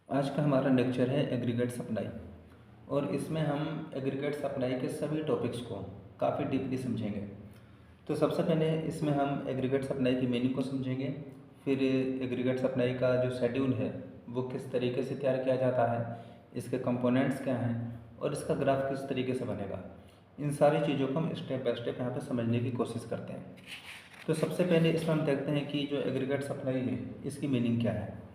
आज का हमारा लेक्चर है एग्रीगेट सप्लाई। और इसमें हम एग्रीगेट सप्लाई के सभी टॉपिक्स को काफ़ी डीपली समझेंगे। तो सबसे पहले इसमें हम एग्रीगेट सप्लाई की मीनिंग को समझेंगे। फिर एग्रीगेट सप्लाई का जो शेड्यूल है वो किस तरीके से तैयार किया जाता है, इसके कंपोनेंट्स क्या हैं और इसका ग्राफ किस तरीके से बनेगा। इन सारी चीज़ों को हम स्टेप बाय स्टेप यहाँ पे समझने की कोशिश करते हैं। तो सबसे पहले इसमें हम देखते हैं कि जो एग्रीगेट सप्लाई है इसकी मीनिंग क्या है।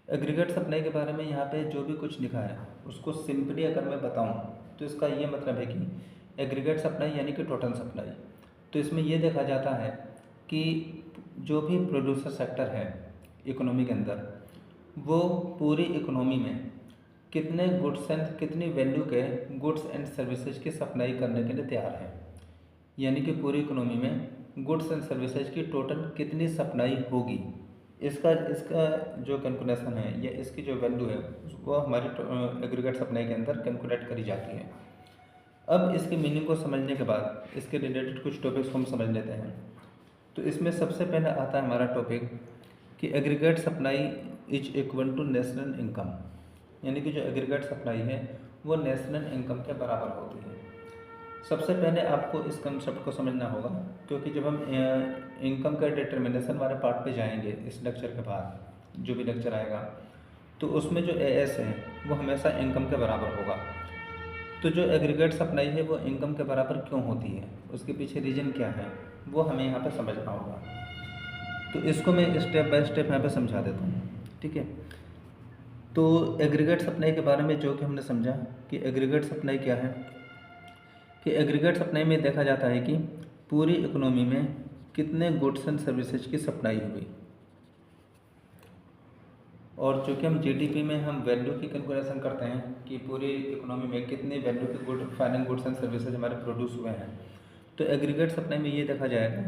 एग्रीगेट सप्लाई के बारे में यहाँ पे जो भी कुछ लिखा है उसको सिंपली अगर मैं बताऊँ तो इसका ये मतलब है कि एग्रीगेट सप्लाई यानी कि टोटल सप्लाई। तो इसमें ये देखा जाता है कि जो भी प्रोड्यूसर सेक्टर है इकोनॉमी के अंदर, वो पूरी इकोनॉमी में कितने गुड्स एंड कितनी वैल्यू के गुड्स एंड सर्विसेज की सप्लाई करने के लिए तैयार है। यानी कि पूरी इकोनॉमी में गुड्स एंड सर्विसेज की टोटल कितनी सप्लाई होगी, इसका इसका जो कैलकुलेशन है या इसकी जो वैल्यू है वो हमारी एग्रीगेट सप्लाई के अंदर कैलकुलेट करी जाती है। अब इसकी मीनिंग को समझने के बाद इसके रिलेटेड कुछ टॉपिक्स को हम समझ लेते हैं। तो इसमें सबसे पहले आता है हमारा टॉपिक कि aggregate supply is equal to national income. यानी कि जो एग्रीगेट सप्लाई है वो नेशनल इनकम के बराबर होती है। सबसे पहले आपको इस कंसेप्ट को समझना होगा, क्योंकि जब हम इनकम का डिटर्मिनेशन वाले पार्ट पे जाएंगे इस लेक्चर के बाद जो भी लेक्चर आएगा, तो उसमें जो एएस है वो हमेशा इनकम के बराबर होगा। तो जो एग्रीगेट सप्लाई है वो इनकम के बराबर क्यों होती है, उसके पीछे रीज़न क्या है, वो हमें यहाँ पे समझना होगा। तो इसको मैं स्टेप बाय स्टेप यहाँ पे समझा देता हूँ, ठीक है। तो एग्रीगेट सप्लाई के बारे में जो कि हमने समझा कि एग्रीगेट सप्लाई क्या है, कि एग्रीगेट सप्लाई में देखा जाता है कि पूरी इकोनॉमी में कितने गुड्स एंड सर्विसेज की सप्लाई हुई। और चूँकि हम जीडीपी में हम वैल्यू की कैलकुलेशन करते हैं कि पूरी इकोनॉमी में कितने वैल्यू के फाइनल गुड्स एंड सर्विसेज हमारे प्रोड्यूस हुए हैं, तो एग्रीगेट सप्लाई में ये देखा जाएगा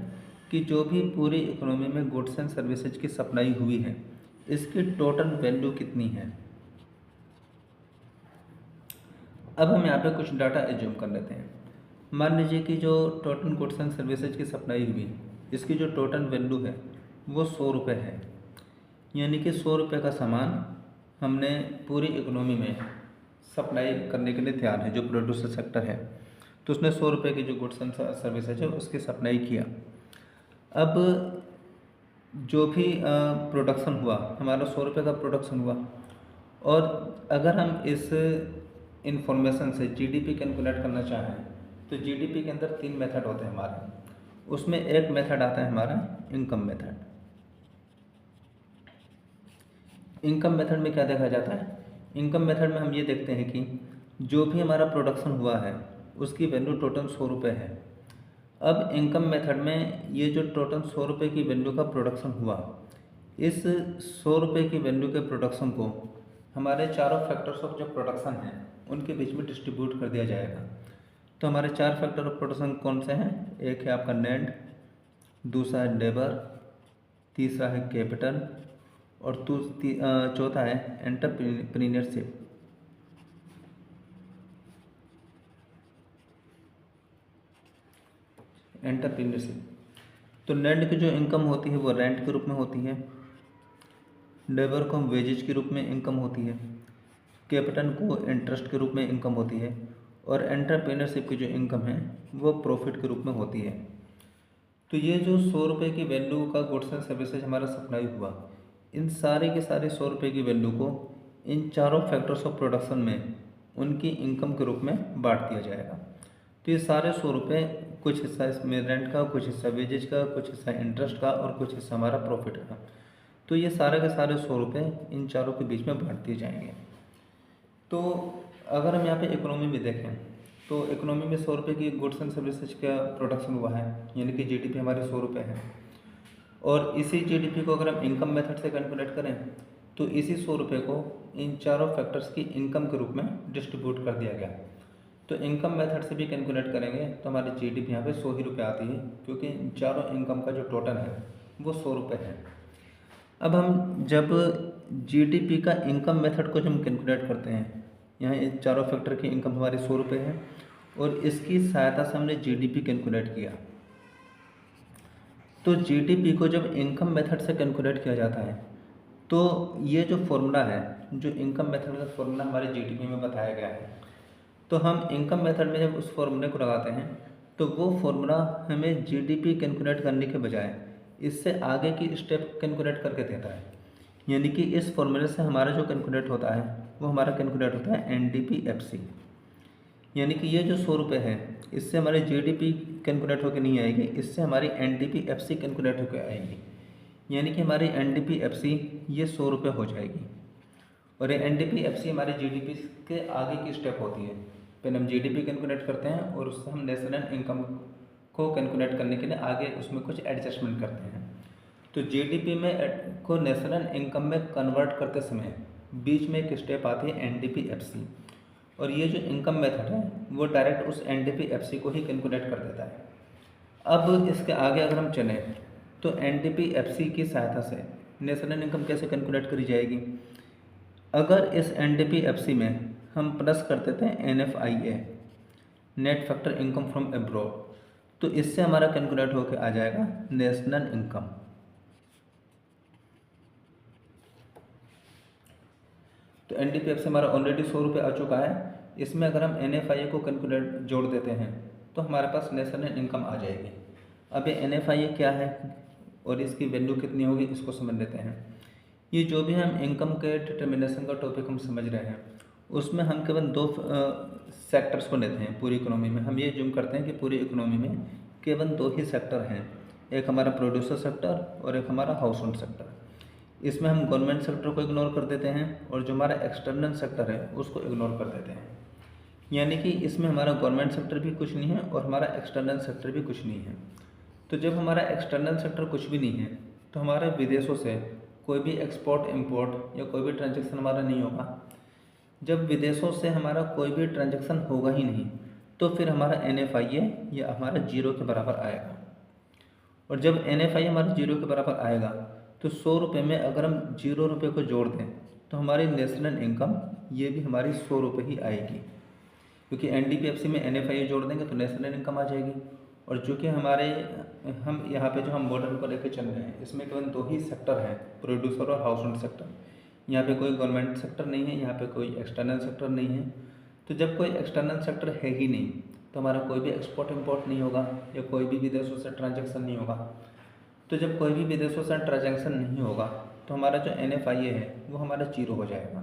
कि जो भी पूरी इकोनॉमी में गुड्स एंड सर्विसेज की सप्लाई हुई है इसकी टोटल वैल्यू कितनी है। अब हम यहाँ पे कुछ डाटा एज्यूम कर लेते हैं। मान लीजिए कि जो टोटल गुड्स एंड सर्विसेज की सप्लाई हुई इसकी जो टोटल वैल्यू है वो 100 रुपये है। यानी कि 100 रुपये का सामान हमने पूरी इकोनॉमी में सप्लाई करने के लिए तैयार है, जो प्रोड्यूसर सेक्टर है। तो उसने 100 रुपये की जो गुड्स एंड सर्विसेज है उसकी सप्लाई किया। अब जो भी प्रोडक्शन हुआ, हमारा 100 रुपये का प्रोडक्शन हुआ, और अगर हम इस इंफॉर्मेशन से जीडीपी कैलकुलेट करना चाहें तो जीडीपी के अंदर 3 मेथड होते हैं हमारे। उसमें एक मेथड आता है हमारा इनकम मेथड। इनकम मेथड में क्या देखा जाता है, इनकम मेथड में हम ये देखते हैं कि जो भी हमारा प्रोडक्शन हुआ है उसकी वैल्यू टोटल 100 रुपये है। अब इनकम मेथड में ये जो टोटल 100 रुपये की वैल्यू का प्रोडक्शन हुआ, इस 100 रुपये की वैल्यू के प्रोडक्शन को हमारे चारों फैक्टर्स ऑफ जो प्रोडक्शन हैं उनके बीच में डिस्ट्रीब्यूट कर दिया जाएगा। तो हमारे 4 फैक्टर ऑफ प्रोडक्शन कौन से हैं, एक है आपका लैंड, दूसरा है लेबर, तीसरा है कैपिटल, और चौथा है एंटरप्रेन्योरशिप। तो लैंड की जो इनकम होती है वो रेंट के रूप में होती है, लेबर को वेजेज के रूप में इनकम होती है, कैपिटल को इंटरेस्ट के रूप में इनकम होती है, और एंटरप्रेन्योरशिप की जो इनकम है वो प्रॉफिट के रूप में होती है। तो ये जो 100 रुपये की वैल्यू का गुड्स एंड सर्विसेज हमारा सप्लाई हुआ, इन सारे के सारे 100 रुपये की वैल्यू को इन चारों फैक्टर्स ऑफ प्रोडक्शन में उनकी इनकम के रूप में बांट दिया जाएगा। तो ये सारे 100 रुपये, कुछ हिस्सा इसमें रेंट का, कुछ हिस्सा वेजेज का, कुछ हिस्सा इंटरेस्ट का, और कुछ हिस्सा हमारा प्रॉफिट का। तो ये सारे के सारे 100 रुपये इन चारों के बीच में बांट दिए जाएंगे। तो अगर हम यहाँ पे इकोनॉमी में देखें तो इकोनॉमी में 100 रुपये की गुड्स एंड सर्विसेज का प्रोडक्शन हुआ है, यानी कि जीडीपी हमारी 100 रुपये है। और इसी जीडीपी को अगर हम इनकम मेथड से कैलकुलेट करें तो इसी 100 रुपये को इन चारों फैक्टर्स की इनकम के रूप में डिस्ट्रीब्यूट कर दिया गया। तो इनकम मेथड से भी कैलकुलेट करेंगे तो हमारी जीडीपी यहाँ पे 100 ही रुपये आती है, क्योंकि इन चारों इनकम का जो टोटल है वो 100 रुपये है। अब हम जब जीडीपी का इनकम मेथड को जब हम कैलकुलेट करते हैं, यहाँ इन चारों फैक्टर की इनकम हमारी 100 रुपये है और इसकी सहायता से हमने जीडीपी कैलकुलेट किया। तो जीडीपी को जब इनकम मेथड से कैलकुलेट किया जाता है तो ये जो फॉर्मूला है, जो इनकम मेथड का फॉर्मूला हमारे जीडीपी में बताया गया है, तो हम इनकम मेथड में जब उस फॉर्मूले को लगाते हैं तो वो फॉर्मूला हमें जीडीपी कैलकुलेट करने के बजाय इससे आगे की स्टेप कैलकुलेट करके देता है। यानी कि इस फॉर्मूले से हमारा जो कैलकुलेट होता है वो हमारा कैलकुलेट होता है एनडीपीएफसी। यानी कि ये जो 100 रुपये है, इससे हमारी जीडीपी कैलकुलेट होकर नहीं आएगी, इससे हमारी एनडीपीएफसी कैलकुलेट होकर आएगी। यानी कि हमारी एनडीपीएफसी ये 100 रुपये हो जाएगी। और ये एनडीपीएफसी हमारी जीडीपी के आगे की स्टेप होती है। पहले हम जीडीपी कैलकुलेट करते हैं और उससे हम नेशनल इनकम को कैलकुलेट करने के लिए आगे उसमें कुछ एडजस्टमेंट करते हैं। तो जीडीपी में को नेशनल इनकम में कन्वर्ट करते समय बीच में एक स्टेप आती है एनडीपीएफसी, और ये जो इनकम मेथड है वो डायरेक्ट उस एनडीपीएफसी को ही कैलकुलेट कर देता है। अब इसके आगे अगर हम चलें तो एनडीपीएफसी की सहायता से नेशनल इनकम कैसे कैलकुलेट करी जाएगी। अगर इस एनडीपीएफसी में हम प्लस कर देते हैं NFIA, net factor income from abroad, तो इससे हमारा कैलकुलेट होकर आ जाएगा नेशनल इनकम। तो एनडीपीएफसी हमारा ऑलरेडी 100 रुपये आ चुका है। इसमें अगर हम एनएफआईए को कैलकुलेट जोड़ देते हैं तो हमारे पास नेशनल इनकम आ जाएगी। अब ये एनएफआईए क्या है और इसकी वैल्यू कितनी होगी, इसको समझ लेते हैं। ये जो भी हम इनकम के डिटर्मिनेशन का टॉपिक हम समझ रहे हैं, उसमें हम केवल दो सेक्टर्स को लेते हैं। पूरी इकोनॉमी में हम ये जूम करते हैं कि पूरी इकोनॉमी में केवल दो ही सेक्टर हैं, एक हमारा प्रोड्यूसर सेक्टर और एक हमारा हाउस होल्ड सेक्टर। इसमें हम गवर्नमेंट सेक्टर को इग्नोर कर देते हैं और जो हमारा एक्सटर्नल सेक्टर है उसको इग्नोर कर देते हैं। यानी कि इसमें हमारा गवर्नमेंट सेक्टर भी कुछ नहीं है और हमारा एक्सटर्नल सेक्टर भी कुछ नहीं है। तो जब हमारा एक्सटर्नल सेक्टर कुछ भी नहीं है तो हमारे विदेशों से कोई भी एक्सपोर्ट इंपोर्ट या कोई भी ट्रांजैक्शन हमारा नहीं होगा। जब विदेशों से हमारा कोई भी ट्रांजैक्शन होगा ही नहीं तो फिर हमारा एनएफआईए या हमारा जीरो के बराबर आएगा। और जब एनएफआईए हमारा जीरो के बराबर आएगा तो 100 रुपये में अगर हम 0 रुपये को जोड़ दें तो हमारी नेशनल इनकम ये भी हमारी 100 रुपये ही आएगी, क्योंकि एनडीपीएफसी में एनएफआईए जोड़ देंगे तो नेशनल इनकम आ जाएगी। और चूँकि हम यहाँ पे जो हम मॉडल को लेकर चल रहे हैं इसमें केवल दो ही सेक्टर हैं, प्रोड्यूसर और हाउस होल्ड सेक्टर। यहाँ पे कोई गवर्नमेंट सेक्टर नहीं है, यहाँ पे कोई एक्सटर्नल सेक्टर नहीं है। तो जब कोई एक्सटर्नल सेक्टर है ही नहीं तो हमारा कोई भी एक्सपोर्ट इंपोर्ट नहीं होगा या कोई भी विदेशों से ट्रांजैक्शन नहीं होगा। तो जब कोई भी विदेशों से ट्रांजैक्शन नहीं होगा तो हमारा जो एनएफआईए है वो हमारा जीरो हो जाएगा।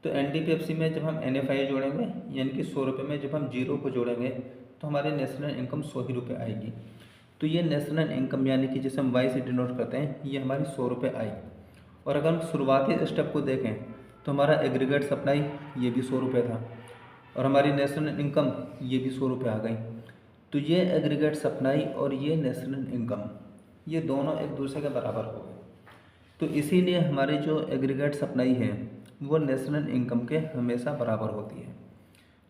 तो एनडीपीएफसी में जब हम एनएफआईए जोड़ेंगे यानी कि 100 रुपये में जब हम जीरो को जोड़ेंगे तो हमारी नेशनल इनकम 100 ही रुपये आएगी। तो ये नेशनल इनकम यानी कि जिसे हम वाई से डिनोट करते हैं ये हमारी 100 रुपये आई। और अगर हम शुरुआती स्टेप को देखें तो हमारा एग्रीगेट सप्लाई ये भी 100 रुपये था और हमारी नेशनल इनकम ये भी 100 रुपये आ गई। तो ये एग्रीगेट सप्लाई और ये नेशनल इनकम ये दोनों एक दूसरे के बराबर हो गए। तो इसीलिए हमारी जो एग्रीगेट सप्लाई है वो नेशनल इनकम के हमेशा बराबर होती है।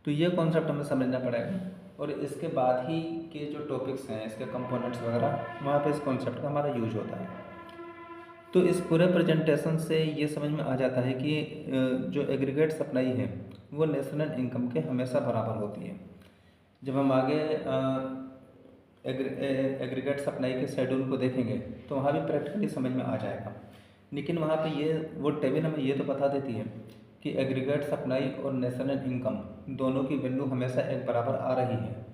तो ये कॉन्सेप्ट हमें समझना पड़ेगा और इसके बाद ही के जो टॉपिक्स हैं इसके कंपोनेंट्स वगैरह वहाँ पे इस कॉन्सेप्ट का हमारा यूज होता है। तो इस पूरे प्रेजेंटेशन से ये समझ में आ जाता है कि जो एग्रीगेट सप्लाई है वो नेशनल इनकम के हमेशा बराबर होती है। जब हम आगे एग्रीगेट सप्लाई के शेड्यूल को देखेंगे तो वहाँ भी प्रैक्टिकली समझ में आ जाएगा। लेकिन वहाँ पे ये वो टेबल हमें ये तो बता देती है कि एग्रीगेट सप्लाई और नेशनल इनकम दोनों की वैल्यू हमेशा एक बराबर आ रही है।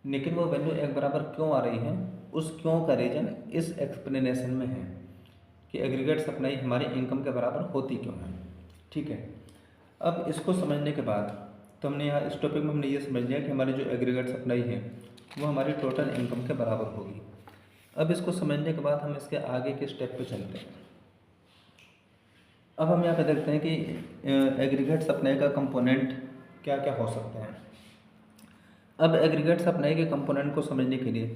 लेकिन वो वैल्यू एक बराबर क्यों आ रही है, उस क्यों का रीज़न इस एक्सप्लेनेशन में है कि एग्रीगेट सप्लाई हमारी इनकम के बराबर होती क्यों है। ठीक है, अब इसको समझने के बाद तो हमने यहाँ इस टॉपिक में हमने ये समझ लिया कि हमारी जो एग्रीगेट सप्लाई है वो हमारी टोटल इनकम के बराबर होगी। अब इसको समझने के बाद हम इसके आगे के स्टेप पे चलते हैं। अब हम यहाँ पे देखते हैं कि एग्रीगेट सप्लाई का कंपोनेंट क्या क्या हो सकते हैं। अब एग्रीगेट सप्लाई के कंपोनेंट को समझने के लिए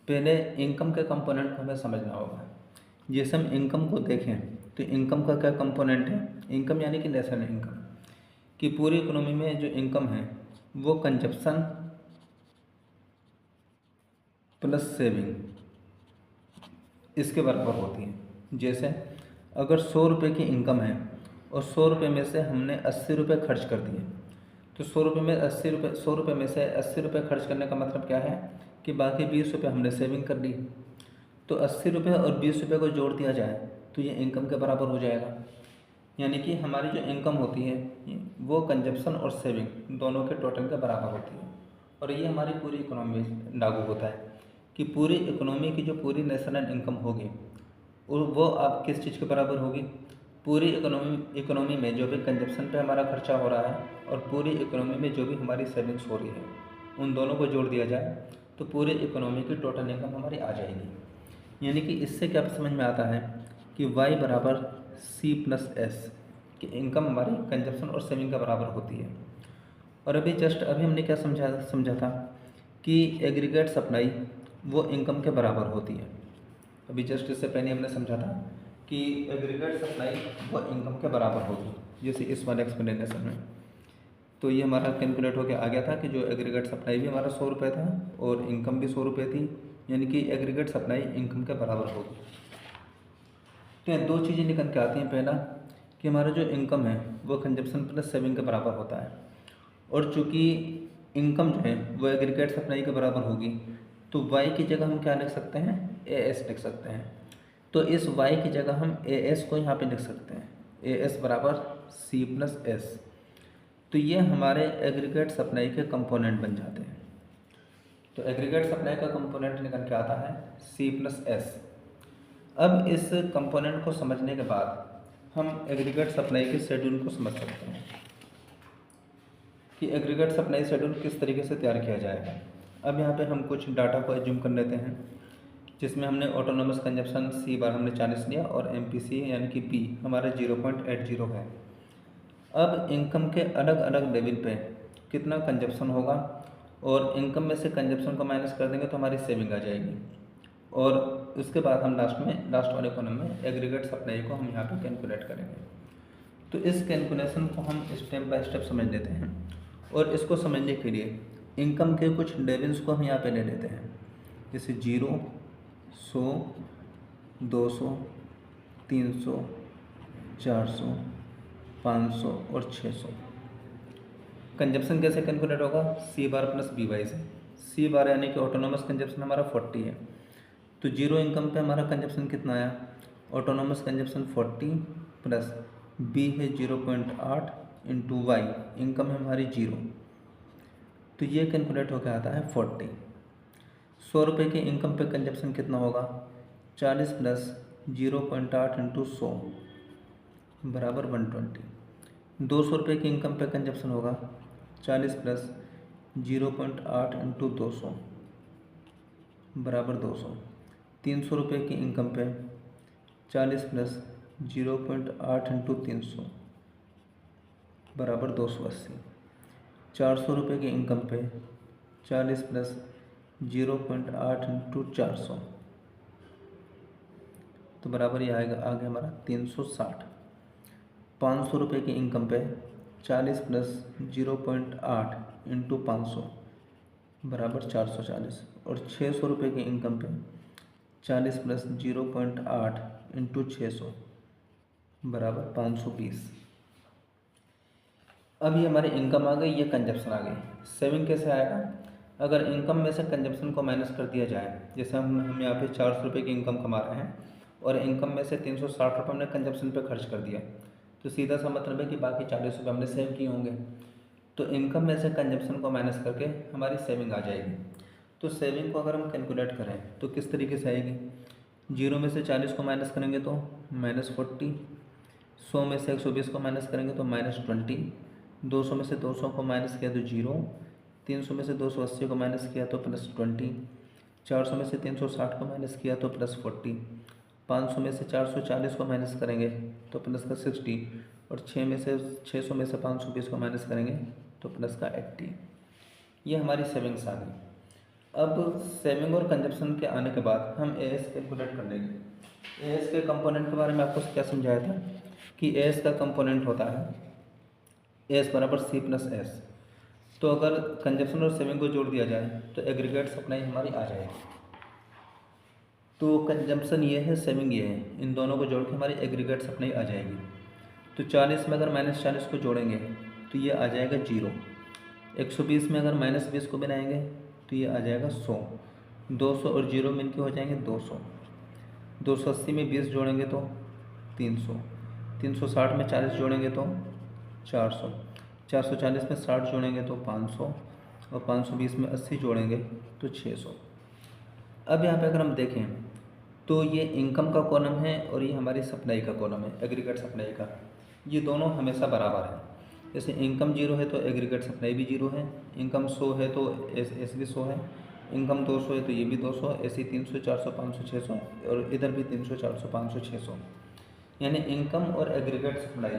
पहले इनकम के कंपोनेंट को हमें समझना होगा। जैसे हम इनकम को देखें तो इनकम का क्या कंपोनेंट है, इनकम यानी कि नेशनल इनकम कि पूरी इकोनॉमी में जो इनकम है वो कंजप्शन प्लस सेविंग इसके बराबर होती है। जैसे अगर 100 रुपये की इनकम है और 100 रुपये में से हमने 80 रुपये खर्च कर दिए तो 100 रुपये में 100 रुपये में से 80 रुपये खर्च करने का मतलब क्या है कि बाकी 20 रुपये हमने सेविंग कर ली। तो 80 रुपये और 20 रुपये को जोड़ दिया जाए तो ये इनकम के बराबर हो जाएगा। यानी कि हमारी जो इनकम होती है वो कंजप्शन और सेविंग दोनों के टोटल के बराबर होती है। और ये हमारी पूरी इकोनॉमी में लागू होता है कि पूरी इकोनॉमी की जो पूरी नेशनल इनकम होगी वो आप किस चीज़ के बराबर होगी, पूरी इकोनॉमी में जो भी कंजप्शन पे हमारा खर्चा हो रहा है और पूरी इकोनॉमी में जो भी हमारी सेविंग्स हो रही है, उन दोनों को जोड़ दिया जाए तो पूरी इकोनॉमी की टोटल इनकम हमारी आ जाएगी। यानी कि इससे क्या समझ में आता है कि y बराबर C+S कि इनकम हमारी कंजप्शन और सेविंग के बराबर होती है। और अभी हमने क्या समझा था कि एग्रीगेट सप्लाई वो इनकम के बराबर होती है। अभी जस्ट इससे पहले हमने समझा था कि एग्रीगेट सप्लाई वो इनकम के बराबर होगी, जैसे इस वाले एक्सप्लेनेशन में। तो ये हमारा कैलकुलेट होकर आ गया था कि जो एग्रीगेट सप्लाई भी हमारा 100 रुपये था और इनकम भी 100 रुपये थी, यानी कि एग्रीगेट सप्लाई इनकम के बराबर होगी। तो यहाँ 2 चीज़ें निकल के आती हैं। पहला कि हमारा जो इनकम है वो कंजप्शन प्लस सेविंग के बराबर होता है, और चूँकि इनकम जो है वो एग्रीगेट सप्लाई के बराबर होगी तो y की जगह हम क्या लिख सकते हैं, AS लिख सकते हैं। तो इस y की जगह हम AS को यहाँ पे लिख सकते हैं, AS बराबर C+S। तो ये हमारे एग्रीगेट सप्लाई के कंपोनेंट बन जाते हैं। तो एग्रीगेट सप्लाई का कंपोनेंट निकल के आता है C+S। अब इस कंपोनेंट को समझने के बाद हम एग्रीगेट सप्लाई के शेड्यूल को समझ सकते हैं कि एग्रीगेट सप्लाई शेड्यूल किस तरीके से तैयार किया जाएगा। अब यहाँ पे हम कुछ डाटा को एज्यूम कर लेते हैं, जिसमें हमने ऑटोनोमस कंजप्शन C बार हमने 40 लिया और MPC यानी कि P हमारा 0.80 है। अब इनकम के अलग अलग लेवल पे कितना कंजप्शन होगा और इनकम में से कंजप्शन को माइनस कर देंगे तो हमारी सेविंग आ जाएगी। और उसके बाद हम लास्ट वाले कॉलम में एग्रीगेट सप्लाई को हम यहाँ पे कैलकुलेट करेंगे। तो इस कैलकुलेशन को हम स्टेप बाय स्टेप समझ लेते हैं, और इसको समझने के लिए इनकम के कुछ लेवल्स को हम यहाँ पे ले लेते हैं, जैसे 0, 100, 200, 300, 400, 500 और 600। कंजप्शन कैसे कैलकुलेट होगा, C बार प्लस BY से। C बार यानी कि ऑटोनोमस कंजप्शन हमारा 40 है, तो 0 इनकम पे हमारा कंजप्शन कितना आया, ऑटोनोमस कंजप्शन 40 प्लस B है 0.8 इंटू Y, इनकम है हमारी 0, तो ये कैलकुलेट होकर आता है 40। 100 रुपये के इनकम पे कंजप्शन कितना होगा, 40 प्लस 0.8 इंटू 100 बराबर 120। 200 रुपये की इनकम पे कंजप्शन होगा 40 प्लस 0.8 इंटू 200 बराबर 200। 300 रुपये की इनकम पे 40 प्लस 0.8 इंटू 300 बराबर 280। 400 रुपये की इनकम पे 40 प्लस 0.8 इंटू 400 तो बराबर ये आएगा आगे हमारा 360। 500 रुपये की इनकम पे 40 प्लस 0.8 इंटू 500 बराबर 440। और 600 रुपये की इनकम पे 40 प्लस 0.8 इंटू 600 बराबर 520। अब ये हमारी इनकम आ गई, ये कंजप्शन आ गई। सेविंग कैसे आएगा, अगर इनकम में से कंजप्शन को माइनस कर दिया जाए, जैसे हम यहाँ पे 400 रुपये की इनकम कमा रहे हैं और इनकम में से 360 रुपये हमने कंजप्शन पे खर्च कर दिया, तो सीधा सा मतलब है कि बाकी 40 रुपये हमने सेव किए होंगे। तो इनकम में से कंजप्शन को माइनस करके हमारी सेविंग आ जाएगी। तो सेविंग को अगर हम कैलकुलेट करें तो किस तरीके से आएगी, 0 में से 40 को माइनस करेंगे तो -40, 100 में से 120 को माइनस करेंगे तो -20, 200 में से 200 को माइनस किया तो 0, 300 में से 280 को माइनस किया तो +20, 400 में से 360 को माइनस किया तो +40, 500 में से 440 को माइनस करेंगे तो +60, और 600 में से 520 को माइनस करेंगे तो +80। ये हमारी सेविंग्स आ गई। अब सेविंग और कंजप्शन के आने के बाद हम AS कैलकुलेट कर लेंगे। AS के कंपोनेंट के बारे में आपको क्या समझाया था कि AS का कंपोनेंट होता है AS बराबर C+S। तो अगर कंजप्शन और सेविंग को जोड़ दिया जाए तो एग्रीगेट सप्लाई हमारी आ जाएगी। तो कंजप्शन ये है, सेविंग ये है, इन दोनों को जोड़ के हमारी एग्रीगेट सप्लाई आ जाएगी। तो 40 में अगर -40 को जोड़ेंगे तो ये आ जाएगा 0। 120 में अगर -20 को बनाएंगे तो ये आ जाएगा 100। 200 और 0 मिल के हो जाएंगे 200। 280 में 20 जोड़ेंगे तो 300, 360 में 40 जोड़ेंगे तो 400, 440 में 60 जोड़ेंगे तो 500 और 520 में 80 जोड़ेंगे तो 600। अब यहाँ पे अगर हम देखें तो ये इनकम का कॉलम है और ये हमारी सप्लाई का कॉलम है, एग्रीगेट सप्लाई का। ये दोनों हमेशा बराबर है। जैसे इनकम 0 है तो एग्रीगेट सप्लाई भी 0 है, इनकम 100 है तो एस भी 100 है, इनकम 200 है तो ये भी 200, ऐसे 300, 400, 500, 600 और इधर भी 300, 400, 500, 600। यानी इनकम और एग्रीगेट सप्लाई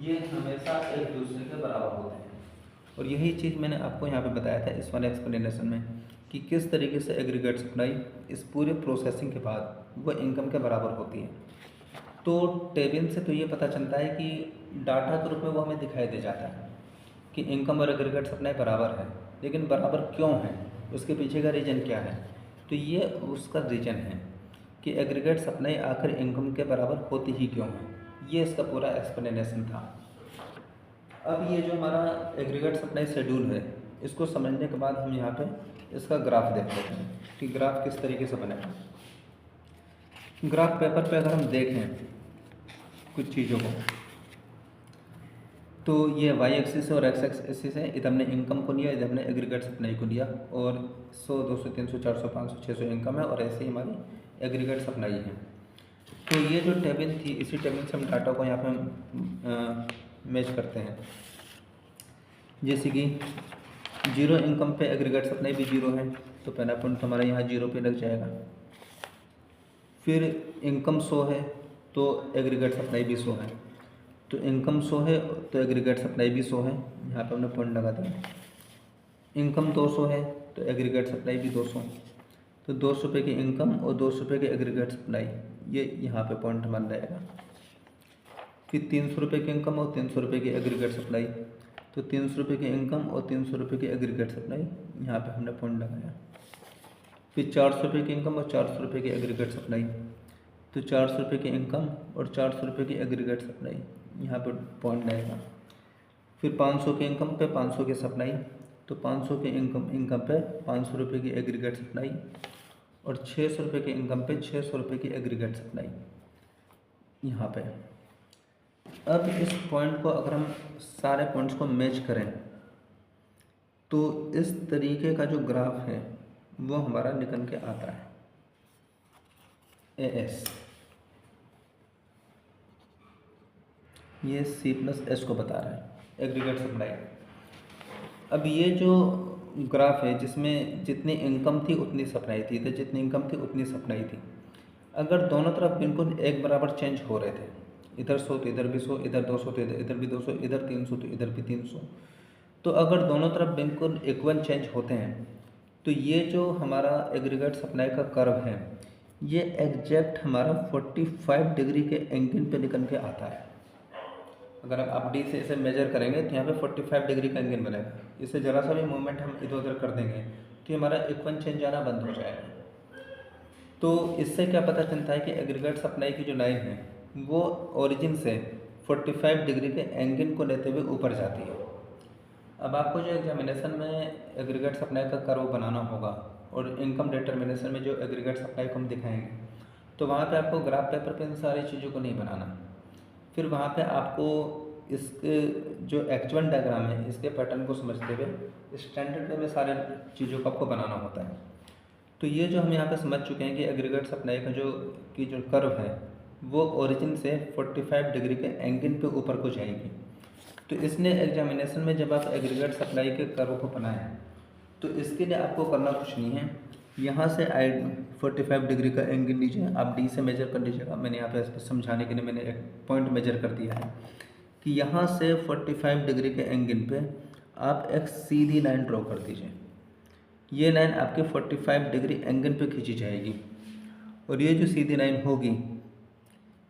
ये हमेशा एक दूसरे के बराबर होते हैं। और यही चीज़ मैंने आपको यहाँ पे बताया था इस वाले एक्सप्लेनेशन में कि किस तरीके से एग्रीगेट सप्लाई इस पूरे प्रोसेसिंग के बाद वो इनकम के बराबर होती है। तो टेबल से तो ये पता चलता है कि डाटा के रूप में वो हमें दिखाई दे जाता है कि इनकम और एग्रीगेट सप्लाई बराबर है, लेकिन बराबर क्यों है, उसके पीछे का रीज़न क्या है। तो ये उसका रीज़न है कि एग्रीगेट सप्लाई आखिर इनकम के बराबर होती ही क्यों है। ये इसका पूरा एक्सप्लेनेशन था। अब ये जो हमारा एग्रीगेट सप्लाई शेड्यूल है, इसको समझने के बाद हम यहाँ पे इसका ग्राफ देख लेते हैं कि ग्राफ किस तरीके से बनेगा। ग्राफ पेपर पे अगर हम देखें कुछ चीज़ों को, तो ये वाई एक्सिस और एक्स एक्सिस है। इधर हमने इनकम को लिया, इधर हमने एग्रीगेट सप्लाई को लिया और 100, 200, 300, 400, 500, 600 इनकम है और ऐसे ही हमारी एग्रीगेट सप्लाई है। तो ये जो टेबल थी, इसी टेबल से हम डाटा को यहाँ पे हम मैच करते हैं। जैसे कि 0 इनकम पे एग्रीगेट सप्लाई भी 0 है तो पहला पॉइंट हमारा यहाँ 0 पे लग जाएगा। फिर इनकम 100 है तो एग्रीगेट सप्लाई भी 100 है, तो इनकम 100 है तो एग्रीगेट सप्लाई भी 100 है, यहाँ पे हमने पॉइंट लगा दिया। इनकम 200 है तो एग्रीगेट सप्लाई भी 200, तो 200 रुपये की इनकम और 200 रुपये की एग्रीगेट सप्लाई, ये यहाँ पे पॉइंट बन जाएगा। फिर 300 रुपये की इनकम और 300 रुपये की एग्रीगेट सप्लाई, तो 300 रुपये की इनकम और 300 रुपये की एग्रीगेट सप्लाई, यहाँ पे हमने पॉइंट लगाया। फिर 400 रुपये की इनकम और 400 रुपये की एग्रीगेट सप्लाई, तो 400 रुपये की इनकम और 400 रुपये की एग्रीगेट सप्लाई, यहाँ पर पॉइंट लगेगा। फिर 500 की इनकम पे 500 की सप्लाई, तो 500 की इनकम पे 500 रुपये की एग्रीगेट सप्लाई और 600 रुपये की इनकम पे 600 रुपये की एग्रीगेट सप्लाई यहाँ पे। अब इस पॉइंट को अगर हम सारे पॉइंट्स को मैच करें तो इस तरीके का जो ग्राफ है वो हमारा निकल के आता है एएस। ये C+S को बता रहा है एग्रीगेट सप्लाई। अब ये जो ग्राफ है जिसमें जितनी इनकम थी उतनी सप्लाई थी, तो जितनी इनकम थी उतनी सप्लाई थी। अगर दोनों तरफ बिल्कुल एक बराबर चेंज हो रहे थे, इधर 100 तो इधर भी 100, इधर 200 तो इधर भी 200, इधर 300 तो इधर भी 300, तो अगर दोनों तरफ बिल्कुल इक्वल चेंज होते हैं तो ये जो हमारा एग्रीगेट सप्लाई का कर्व है ये एग्जैक्ट हमारा 45 डिग्री के एंगल पे निकल के आता है। अगर आप डी से इसे मेजर करेंगे तो यहाँ पे 45 डिग्री का एंगल बनेगा। इससे ज़रा सा भी मूवमेंट हम इधर उधर कर देंगे तो हमारा इक्वल चेंज आना बंद हो जाएगा। तो इससे क्या पता चलता है कि एग्रीगेट सप्लाई की जो लाइन है वो ओरिजिन से 45 डिग्री के एंगल को लेते हुए ऊपर जाती है। अब आपको जो एग्जामिनेशन में एग्रीगेट सप्लाई का कर्व बनाना होगा और इनकम डिटर्मिनेशन में जो एग्रीगेट सप्लाई को हम दिखाएंगे तो वहाँ पे आपको ग्राफ पेपर पे इन सारी चीज़ों को नहीं बनाना। फिर वहाँ पे आपको इसके जो एक्चुअल डायग्राम है इसके पैटर्न को समझते हुए स्टैंडर्ड वे में सारे चीज़ों को आपको बनाना होता है। तो ये जो हम यहाँ पे समझ चुके हैं कि एग्रीगेट सप्लाई का जो कर्व है वो ओरिजिन से 45 डिग्री के एंगल पे ऊपर को जाएगी। तो इसने एग्जामिनेशन में जब आप एग्रीगेट सप्लाई के कर्व को बनाएं तो इसके लिए आपको करना कुछ नहीं है, यहाँ से 45 डिग्री का एंगल लीजिए, आप डी से मेजर कर लीजिएगा। मैंने यहाँ पे समझाने के लिए मैंने एक पॉइंट मेजर कर दिया है कि यहाँ से 45 डिग्री के एंगल पे आप एक सीधी लाइन ड्रॉ कर दीजिए। ये लाइन आपके 45 डिग्री एंगल पे खींची जाएगी और ये जो सीधी लाइन होगी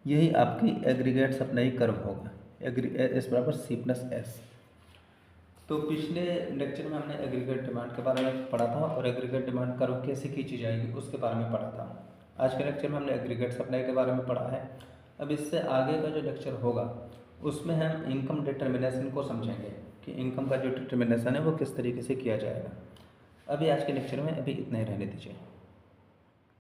यही आपकी एग्रीगेट सप्लाई कर्व होगा, S बराबर C+S। तो पिछले लेक्चर में हमने एग्रीगेट डिमांड के बारे में पढ़ा था और एग्रीगेट डिमांड कर्व कैसे खींची जाएगी उसके बारे में पढ़ा था। आज के लेक्चर में हमने एग्रीगेट सप्लाई के बारे में पढ़ा है। अब इससे आगे का जो लेक्चर होगा उसमें हम इनकम डिटर्मिनेशन को समझेंगे कि इनकम का जो डिटर्मिनेशन है वो किस तरीके से किया जाएगा। अभी आज के लेक्चर में अभी इतना ही रहने दीजिए।